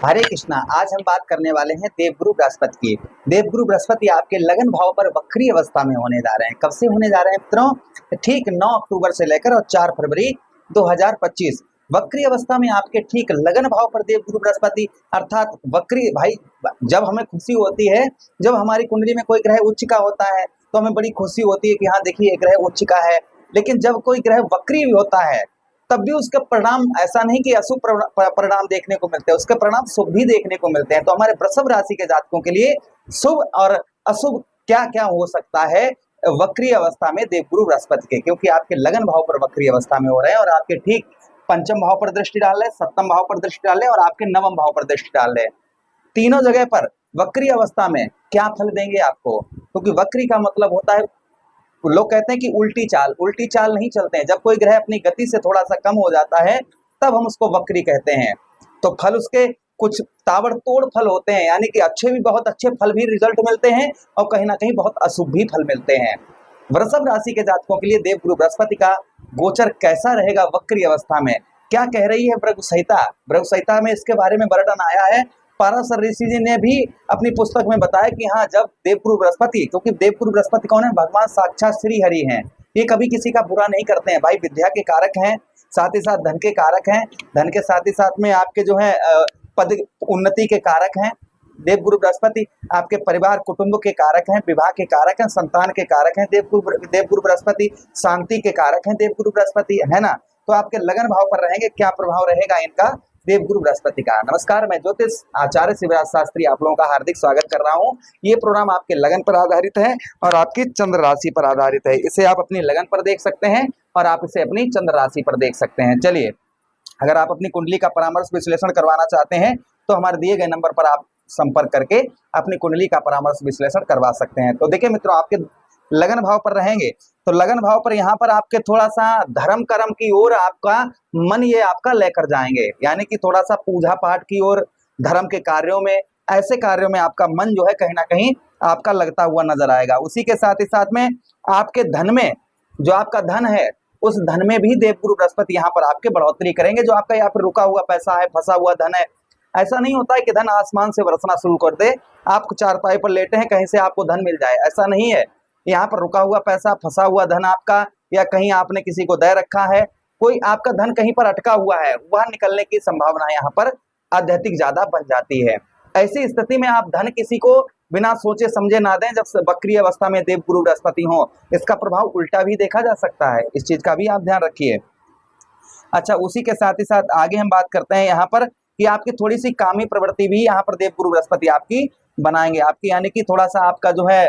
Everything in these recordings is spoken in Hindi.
हरे कृष्णा। आज हम बात करने वाले हैं देवगुरु बृहस्पति की। देवगुरु बृहस्पति आपके लगन भाव पर वक्री अवस्था में होने जा रहे हैं। कब से होने जा रहे हैं मित्रों? ठीक 9 अक्टूबर से लेकर और 4 फरवरी 2025 वक्री अवस्था में आपके ठीक लगन भाव पर देवगुरु बृहस्पति अर्थात वक्री। भाई जब हमें खुशी होती है, जब हमारी कुंडली में कोई ग्रह उच्च का होता है तो हमें बड़ी खुशी होती है कि हाँ देखिए ग्रह उच्च का है। लेकिन जब कोई ग्रह वक्री होता है तब भी उसके परिणाम ऐसा नहीं कि अशुभ परिणाम देखने को मिलते हैं, उसके परिणाम शुभ भी देखने को मिलते हैं। तो हमारे वृषभ राशि के जातकों के लिए शुभ और अशुभ क्या क्या हो सकता है वक्री अवस्था में देवगुरु बृहस्पति के, क्योंकि आपके लगन भाव पर वक्री अवस्था में हो रहे हैं और आपके ठीक पंचम भाव पर दृष्टि डाल रहे, सप्तम भाव पर दृष्टि डाल रहे और आपके नवम भाव पर दृष्टि डाल रहे। तीनों जगह पर वक्री अवस्था में क्या फल देंगे आपको, क्योंकि वक्री का मतलब होता है, लोग कहते हैं कि उल्टी चाल नहीं चलते हैं। जब कोई ग्रह अपनी गति से थोड़ा सा कम हो जाता है तब हम उसको वक्री कहते हैं। तो फल उसके कुछ ताबड़तोड़ फल होते हैं, यानी कि अच्छे भी बहुत अच्छे फल भी रिजल्ट मिलते हैं और कहीं ना कहीं बहुत अशुभ भी फल मिलते हैं। वृषभ राशि के जातकों के लिए देवगुरु बृहस्पति का गोचर कैसा रहेगा वक्री अवस्था में, क्या कह रही है भृगु संहिता में इसके बारे में वर्णन आया है। पाराशर ऋषि जी ने भी अपनी पुस्तक में बताया कि हाँ, जब देवगुरु बृहस्पति, क्योंकि देवगुरु बृहस्पति कौन है? भगवान साक्षात श्री हरि हैं। ये कभी किसी का बुरा नहीं करते हैं भाई, विद्या के कारक हैं, साथ ही साथ धन के कारक हैं, धन के साथ ही साथ में आपके जो है पद उन्नति के कारक हैं। देवगुरु बृहस्पति आपके परिवार कुटुंब के कारक हैं, विवाह के कारक हैं, संतान के कारक हैं। देवगुरु बृहस्पति शांति के कारक हैं, देवगुरु बृहस्पति है ना। तो आपके लगन भाव पर रहेंगे, क्या प्रभाव रहेगा इनका देवगुरु बृहस्पति का। नमस्कार, मैं ज्योतिष आचार्य शिवराज शास्त्री आप लोगों का हार्दिक स्वागत कर रहा हूं। ये प्रोग्राम आपके लगन पर आधारित है और आपकी चंद्र राशि पर आधारित है। इसे आप अपनी लगन पर देख सकते हैं और आप इसे अपनी चंद्र राशि पर देख सकते हैं। चलिए, अगर आप अपनी कुंडली का परामर्श विश्लेषण करवाना चाहते हैं तो हमारे दिए गए नंबर पर आप संपर्क करके अपनी कुंडली का परामर्श विश्लेषण करवा सकते हैं। तो देखिए मित्रों, आपके लगन भाव पर रहेंगे तो लगन भाव पर यहाँ पर आपके थोड़ा सा धर्म कर्म की ओर आपका मन ये आपका लेकर जाएंगे, यानी कि थोड़ा सा पूजा पाठ की ओर, धर्म के कार्यों में, ऐसे कार्यों में आपका मन जो है कहीं ना कहीं आपका लगता हुआ नजर आएगा। उसी के साथ ही साथ में आपके धन में, जो आपका धन है उस धन में भी देवगुरु बृहस्पति यहाँ पर आपके बढ़ोतरी करेंगे। जो आपका यहाँ पर रुका हुआ पैसा है, फंसा हुआ धन है, ऐसा नहीं होता है कि धन आसमान से बरसना शुरू कर दे, आप चारपाई पर लेटे हैं कहीं से आपको धन मिल जाए, ऐसा नहीं है। यहाँ पर रुका हुआ पैसा, फंसा हुआ धन आपका, या कहीं आपने किसी को दे रखा है, कोई आपका धन कहीं पर अटका हुआ है, वह निकलने की संभावना यहाँ पर अत्यधिक ज्यादा बन जाती है। ऐसी स्थिति में आप धन किसी को बिना सोचे समझे ना दें जब वक्री अवस्था में देवगुरु बृहस्पति हो। इसका प्रभाव उल्टा भी देखा जा सकता है, इस चीज का भी आप ध्यान रखिए। अच्छा, उसी के साथ ही साथ आगे हम बात करते हैं यहाँ पर कि आपकी थोड़ी सी कामी प्रवृत्ति भी यहाँ पर देवगुरु बृहस्पति आपकी बनाएंगे आपकी, यानी कि थोड़ा सा आपका जो है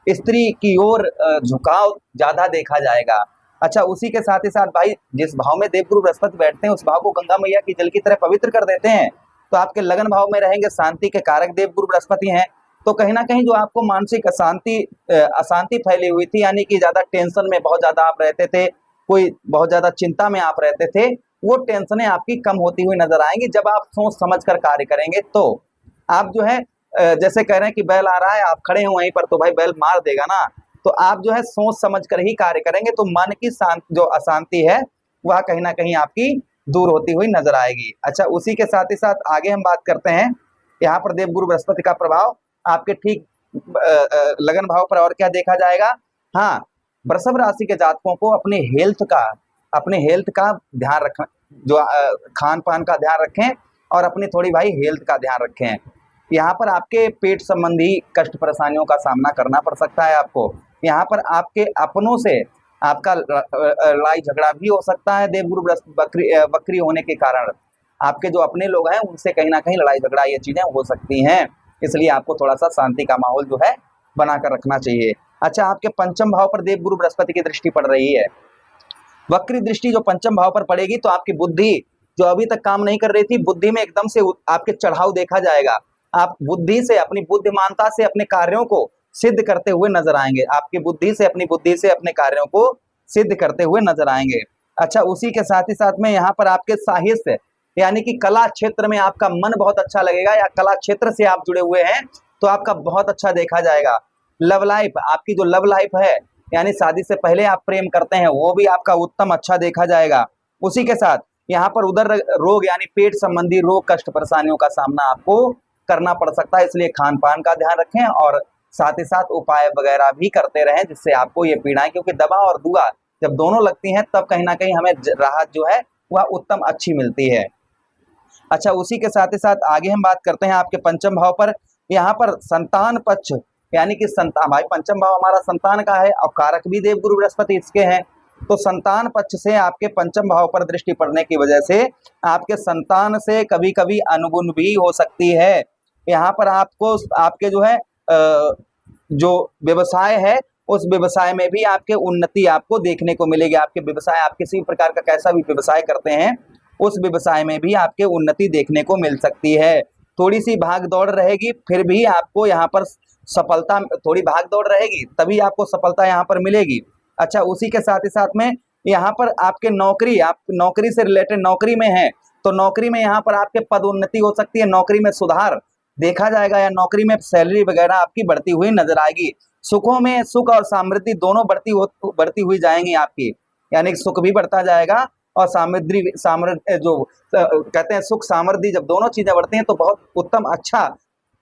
स्त्री की ओर झुकाव ज्यादा देखा जाएगा। अच्छा, उसी के साथ ही साथ भाई जिस भाव में देवगुरु बृहस्पति बैठते हैं उस भाव को गंगा मैया की जल की तरह पवित्र कर देते हैं। तो आपके लगन भाव में रहेंगे, शांति के कारक देवगुरु बृहस्पति हैं। तो कहीं ना कहीं जो आपको मानसिक अशांति फैली हुई थी, यानी कि ज्यादा टेंशन में बहुत ज्यादा आप रहते थे, कोई बहुत ज्यादा चिंता में आप रहते थे, वो टेंशनें आपकी कम होती हुई नजर आएंगी जब आप सोच समझ कर कार्य करेंगे। तो आप जो है जैसे कह रहे हैं कि बैल आ रहा है, आप खड़े हो वहीं पर, तो भाई बैल मार देगा ना। तो आप जो है सोच समझ कर ही कार्य करेंगे तो मन की जो अशांति है वह कहीं ना कहीं आपकी दूर होती हुई नजर आएगी। अच्छा, उसी के साथ ही साथ आगे हम बात करते हैं यहाँ पर देवगुरु बृहस्पति का प्रभाव आपके ठीक लगन भाव पर और क्या देखा जाएगा। हाँ, वृषभ राशि के जातकों को अपने हेल्थ का ध्यान रखें, जो खान पान का ध्यान रखें और अपनी थोड़ी भाई हेल्थ का ध्यान रखें। यहाँ पर आपके पेट संबंधी कष्ट परेशानियों का सामना करना पड़ सकता है आपको। यहाँ पर आपके अपनों से आपका लड़ाई झगड़ा भी हो सकता है। देवगुरु वक्री होने के कारण आपके जो अपने लोग हैं उनसे कहीं ना कहीं लड़ाई झगड़ा ये चीजें हो सकती हैं, इसलिए आपको थोड़ा सा शांति का माहौल जो है बनाकर रखना चाहिए। अच्छा, आपके पंचम भाव पर देवगुरु बृहस्पति की दृष्टि पड़ रही है। वक्री दृष्टि जो पंचम भाव पर पड़ेगी तो आपकी बुद्धि जो अभी तक काम नहीं कर रही थी, बुद्धि में एकदम से आपके चढ़ाव देखा जाएगा। आप बुद्धि से, अपनी बुद्धिमानता से अपने कार्यों को सिद्ध करते हुए नजर आएंगे। आपकी बुद्धि से, अपनी बुद्धि से अपने कार्यों को सिद्ध करते हुए नजर आएंगे। अच्छा, उसी के साथ ही साथ में यहाँ पर आपके साहित्य यानी कि कला क्षेत्र में आपका मन बहुत अच्छा लगेगा, या कला क्षेत्र से आप जुड़े हुए हैं तो आपका बहुत अच्छा देखा जाएगा। लव लाइफ, आपकी जो लव लाइफ है यानी शादी से पहले आप प्रेम करते हैं, वो भी आपका उत्तम अच्छा देखा जाएगा। उसी के साथ यहाँ पर उदर रोग यानी पेट संबंधी रोग कष्ट परेशानियों का सामना आपको करना पड़ सकता है, इसलिए खान पान का ध्यान रखें और साथ ही साथ उपाय वगैरह भी करते रहें जिससे आपको ये पीड़ाएं, क्योंकि दवा और दुआ जब दोनों लगती हैं तब कहीं ना कहीं हमें राहत जो है वह उत्तम अच्छी मिलती है। अच्छा, उसी के साथ ही साथ आगे हम बात करते हैं आपके पंचम भाव पर। यहाँ पर संतान पक्ष यानी कि संतान, भाई पंचम भाव हमारा संतान का है और कारक भी देवगुरु बृहस्पति इसके हैं, तो संतान पक्ष से आपके पंचम भाव पर दृष्टि पड़ने की वजह से आपके संतान से कभी कभी अनबन भी हो सकती है। यहाँ पर आपको आपके जो है जो व्यवसाय है उस व्यवसाय में भी आपके उन्नति आपको देखने को मिलेगी। आपके व्यवसाय, आप किसी प्रकार का कैसा भी व्यवसाय करते हैं उस व्यवसाय में भी आपके उन्नति देखने को मिल सकती है। थोड़ी सी भाग दौड़ रहेगी फिर भी आपको यहाँ पर सफलता, थोड़ी भाग दौड़ रहेगी तभी आपको सफलता यहाँ पर मिलेगी। अच्छा, उसी के साथ ही साथ में यहाँ पर आपके नौकरी, आप नौकरी से रिलेटेड नौकरी में हैं तो नौकरी में यहाँ पर आपके पदोन्नति हो सकती है, नौकरी में सुधार देखा जाएगा या नौकरी में सैलरी वगैरह आपकी बढ़ती हुई नजर आएगी। सुखों में सुख और समृद्धि दोनों बढ़ती हुई जाएंगी आपकी, यानी सुख भी बढ़ता जाएगा और सामृद्धि जो कहते हैं सुख सामर्थ्य, जब दोनों चीजें बढ़ती हैं तो बहुत उत्तम, अच्छा,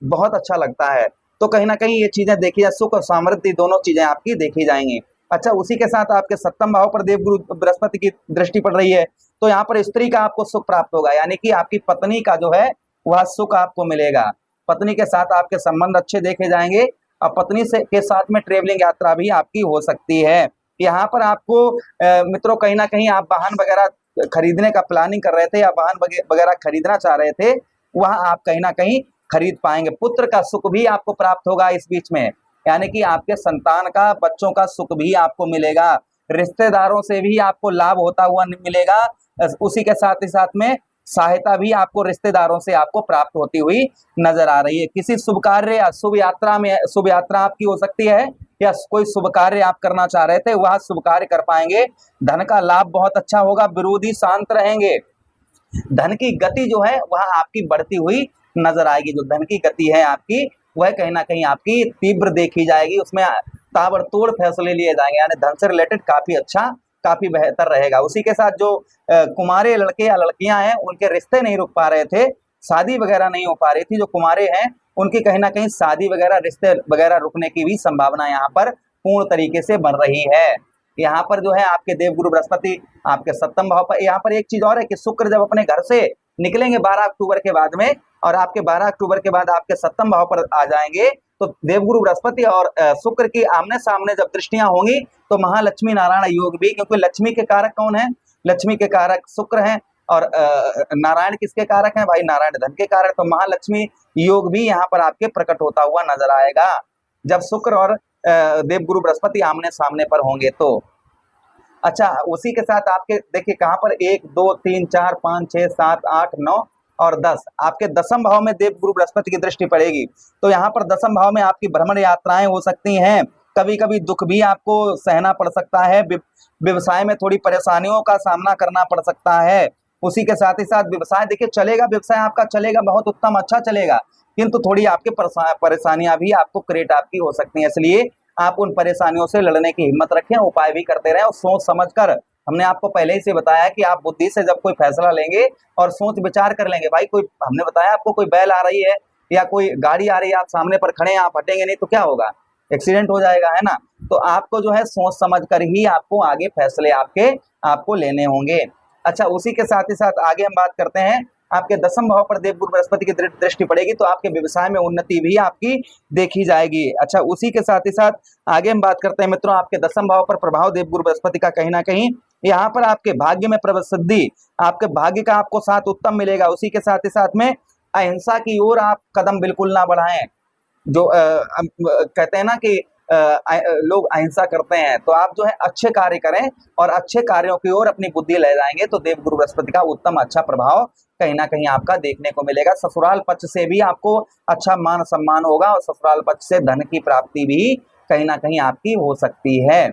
बहुत अच्छा लगता है। तो कहीं ना कहीं ये चीजें देखी जाए, सुख और सामर्थ्य दोनों चीजें आपकी देखी जाएंगी। अच्छा, उसी के साथ आपके सप्तम भाव पर देवगुरु बृहस्पति की दृष्टि पड़ रही है तो यहाँ पर स्त्री का आपको सुख प्राप्त होगा, यानी कि आपकी पत्नी का जो है वह सुख आपको मिलेगा। पत्नी के साथ आपके संबंध अच्छे देखे जाएंगे और पत्नी से के साथ में ट्रेवलिंग यात्रा भी आपकी हो सकती है। यहाँ पर आपको मित्रों कहीं ना कहीं आप वाहन वगैरह खरीदने का प्लानिंग कर रहे थे या वाहन वगैरह खरीदना चाह रहे थे, वह आप कहीं ना कहीं खरीद पाएंगे। पुत्र का सुख भी आपको प्राप्त होगा इस बीच में, यानी कि आपके संतान का, बच्चों का सुख भी आपको मिलेगा। रिश्तेदारों से भी आपको लाभ होता हुआ मिलेगा। उसी के साथ ही साथ में सहायता भी आपको रिश्तेदारों से आपको प्राप्त होती हुई नजर आ रही है। किसी शुभ कार्य या शुभ यात्रा आपकी हो सकती है या कोई शुभ कार्य आप करना चाह रहे थे वह शुभ कार्य कर पाएंगे। धन का लाभ बहुत अच्छा होगा, विरोधी शांत रहेंगे। धन की गति जो है वह आपकी बढ़ती हुई नजर आएगी। जो धन की गति है आपकी वह कहीं ना कहीं आपकी तीव्र देखी जाएगी, उसमें ताबड़तोड़ फैसले लिए जाएंगे, यानी धन से रिलेटेड काफी अच्छा, काफी बेहतर रहेगा। उसी के साथ जो कुमारे लड़के या लड़कियां हैं उनके रिश्ते नहीं रुक पा रहे थे, शादी वगैरह नहीं हो पा रही थी, जो कुमारे हैं उनकी कहीं ना कहीं शादी वगैरह, रिश्ते वगैरह रुकने की भी संभावना यहाँ पर पूर्ण तरीके से बन रही है। यहाँ पर जो है आपके देवगुरु बृहस्पति आपके सप्तम भाव पर। यहाँ पर एक चीज और है कि शुक्र जब अपने घर से निकलेंगे 12 अक्टूबर के बाद में और आपके 12 अक्टूबर के बाद आपके सप्तम भाव पर आ जाएंगे तो देवगुरु बृहस्पति और शुक्र की आमने सामने जब दृष्टियां होंगी तो महालक्ष्मी नारायण योग भी, क्योंकि लक्ष्मी के कारक कौन है? लक्ष्मी के कारक शुक्र हैं और नारायण किसके कारक हैं? भाई नारायण धन के कारक। तो महालक्ष्मी योग भी यहाँ पर आपके प्रकट होता हुआ नजर आएगा जब शुक्र और देवगुरु बृहस्पति आमने सामने पर होंगे तो। अच्छा, उसी के साथ आपके देखिए कहाँ पर 1 2 3 4 5 6 7 8 9 और 10 आपके दसम भाव में देवगुरु बृहस्पति की दृष्टि पड़ेगी तो यहाँ पर दसम भाव में आपकी भ्रमण यात्राएं हो सकती हैं। कभी कभी दुख भी आपको सहना पड़ सकता है, व्यवसाय में थोड़ी परेशानियों का सामना करना पड़ सकता है। उसी के साथ ही साथ व्यवसाय देखिए चलेगा, व्यवसाय आपका चलेगा, बहुत उत्तम अच्छा चलेगा, किंतु थोड़ी आपके परेशानियां भी आपको क्रिएट आपकी हो सकती हैं, इसलिए आप उन परेशानियों से लड़ने की हिम्मत रखें, उपाय भी करते रहें और सोच समझ कर। हमने आपको पहले ही से बताया कि आप बुद्धि से जब कोई फैसला लेंगे और सोच विचार कर लेंगे। भाई कोई, हमने बताया आपको कोई बैल आ रही है या कोई गाड़ी आ रही है, आप सामने पर खड़े हैं, आप हटेंगे नहीं तो क्या होगा? एक्सीडेंट हो जाएगा, है ना। तो आपको जो है सोच समझ कर ही आपको आगे फैसले आपको लेने होंगे। अच्छा, उसी के साथ ही साथ आगे हम बात करते हैं आपके दसम भाव पर देवगुरु बृहस्पति की दृष्टि पड़ेगी तो आपके व्यवसाय में उन्नति भी आपकी देखी जाएगी। अच्छा, उसी के साथ ही साथ आगे हम बात करते हैं मित्रों आपके दसम भाव पर प्रभाव देवगुरु बृहस्पति का कहीं ना कहीं यहाँ पर आपके भाग्य में प्रसिद्धि, आपके भाग्य का आपको साथ उत्तम मिलेगा। उसी के साथ ही साथ में अहिंसा की ओर आप कदम बिल्कुल ना बढ़ाएं। जो कहते हैं ना कि लोग अहिंसा करते हैं, तो आप जो है अच्छे कार्य करें और अच्छे कार्यों की ओर अपनी बुद्धि ले जाएंगे तो देवगुरु बृहस्पति का उत्तम अच्छा प्रभाव कहीं ना कहीं आपका देखने को मिलेगा। ससुराल पक्ष से भी आपको अच्छा मान सम्मान होगा और ससुराल पक्ष से धन की प्राप्ति भी कहीं ना कहीं आपकी हो सकती है।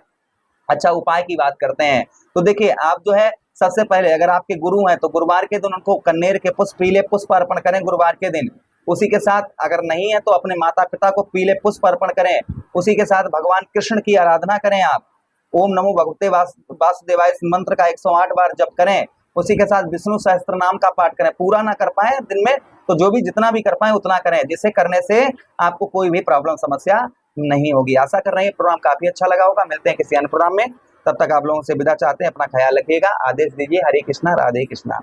अच्छा, उपाय की बात करते हैं तो देखिए आप जो है सबसे पहले अगर आपके गुरु हैं तो गुरुवार के दिन उनको कन्नेर के पुष्प, पीले पुष्प अर्पण करें गुरुवार के दिन। उसी के साथ अगर नहीं है तो अपने माता पिता को पीले पुष्प अर्पण करें। उसी के साथ भगवान कृष्ण की आराधना करें। आप ओम नमो भगवते वासुदेवाय मंत्र का 108 बार जप करें। उसी के साथ विष्णु सहस्त्र नाम का पाठ करें। पूरा ना कर पाए दिन में तो जो भी जितना भी कर पाए उतना करें, जिसे करने से आपको कोई भी प्रॉब्लम समस्या नहीं होगी। आशा कर रहे हैं प्रोग्राम काफी अच्छा लगा होगा। मिलते हैं किसी अन्य प्रोग्राम में, तब तक आप लोगों से विदा चाहते हैं। अपना ख्याल रखिएगा। आदेश दीजिए। हरे कृष्णा, राधे कृष्णा।